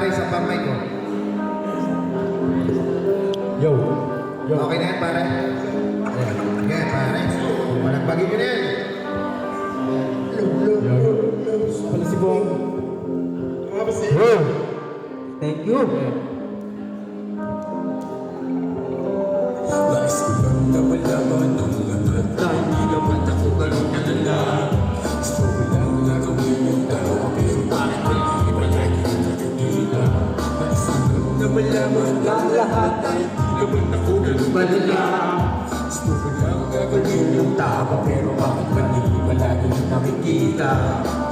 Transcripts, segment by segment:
pare sa pamay ko. Yo. Yo. Okay na yan, pare? Ayan. Ayan, pare. Malagbagin nyo na yan. Pala si Bong. Thank you. Nais ko lang na malaman ang lahat na hindi naman ako ganun kalala. Gusto ko lang na gawin yung dalawa pero bakit hindi ba lagi ang nakikita? Nais ko lang na malaman ang lahat na hindi naman ako ganun kalala. Gusto ko lang na gawin yung tama pero bakit hindi ba lagi ang nakikita?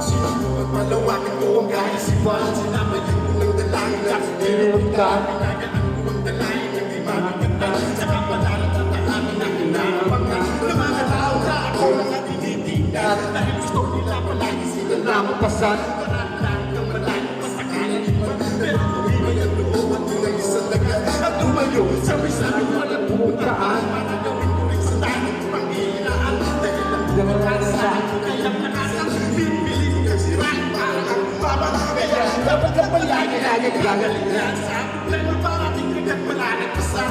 Sino at malawakin ko ang kaisipan, sinama yung unang dalangin na tinawag ka. Pinagaan ko ang dalangin ng di mamagatan, saka palalat ang amin na kinakabangan ng mga tao na ako ang natititignan. Dahil gusto nila palagi sila na mapasan. Karaan ng malayo pa sa kalalipan, pero tumibay ang loob at yung isang lagat at tumayo sa may sarang walang pumuntaan. Para gawin ko rin sa tanong panghihinaan, dahil ang pumakasahan ko kayang nakasang bibilin ng sirang parang ang babang. Kaya dapat ka palagi na nagagalingan sa problema parating agad malalat pa sa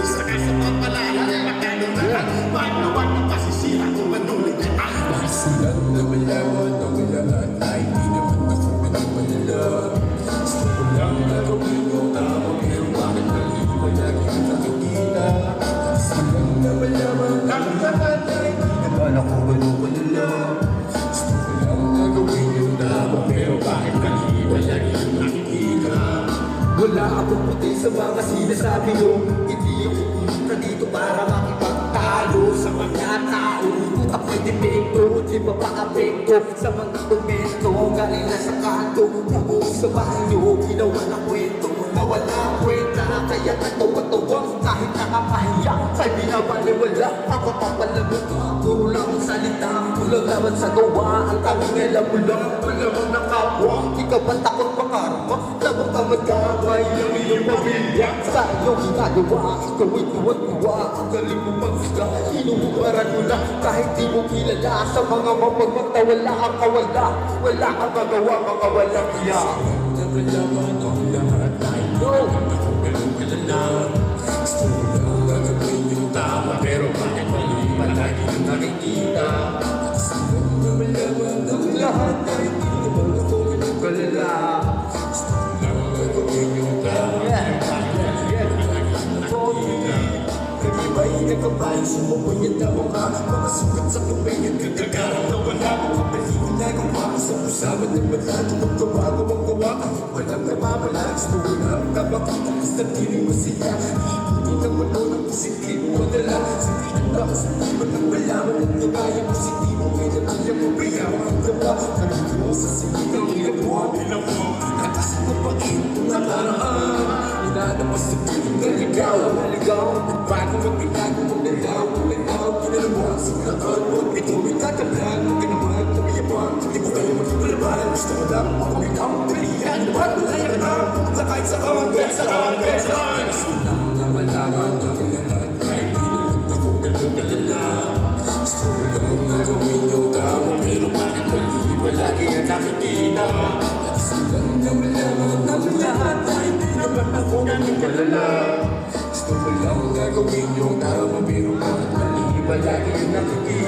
sa kasama palala ng makalunan. Wag na wag na pasisira kung manulit ka. Nais ko lang na malaman ang lahat na hindi naman ako pinapalala. Gusto ko lang na gawin yung tama pero bakit hindi ba lagi ang nakikita? Nais ko lang na malaman ang lahat na hindi naman ako pinapalala. Gusto ko lang na gawin yung tama pero bakit hindi ba lagi ang nakikita? Wala akong puti sa mga sinasabi nyo. Hindi ako pumunta dito para makipagtalo sa mga tao. Utak may depekto, di ba pa-apekto sa mga komento galing na sa kanto. Nabuo sa banyo, ginawa ng kwento na wala kwenta. Kaya katawa-tawang kahit nakakahiya ay binabaliwala. Ako papalagot, puro lang ang salita, kulang naman sa gawa. Ang tanging alam mo lang, malamang na kapwa. Ikaw ba takot makarma? Labang ka magkamay ng iyong pamilya. Sa iyong ginagawa, ikaw ay tuwa-tuwa. Ang galing mo maghusga, inuubaran mo na kahit di mo kilala. Sa mga mapagmata, wala kang kawala. Wala kang magawa, mga walang iya. Nagalaman ang lahat na ito. Ako ganun kalala. Gusto ko lang gagawin yung tama, pero bakit mali palagi yung nakikita? Gusto ko lang malaman ang lahat na hindi naman ako ganun kalala. Gusto ko lang gagawin yung tama, pero bakit mali palagi yung nakikita? Kanibay nagkabay, sumukoy at namuka. Mga sugat sa kumay at kagagaran na wala. Mga balikin na gawa sa usapan ng bala. Tumagawa ko ang gawa, walang namamala. Gusto ko lang kapakita, basta tiring masaya. Iibutin ang mano ng positibo mo dala. Sabihin ba sa timan ng balaman at nagaya positibo. Ngayon ang iyang mabayawa ang gawa. Nandito mo sa singit ang iyong buwan. Bilang mo, nakasin mo pa ito na laraan. Inanapas sa piling na ligaw. Bago magpinago mo na daw, kinala mo ang sinakan mo. Ito may kakalaan, kanaman, kumiyaman. Hindi ko kayo magkikalabahan, gusto mo lang ako ikaw. Dalihan, ba't malaya ka na? Na kahit sa kawan, gusto lang na malaman ang lahat, kahit di naman ako ganun kalala. Gusto ko lang na gawin yung tama, pero bakit mali ba lagi ang nakikita? Gusto lang na malaman ang lahat, kahit di naman ako ganun kalala. Gusto ko lang gagawin yung tama, pero bakit mali ba lagi ang nakikita?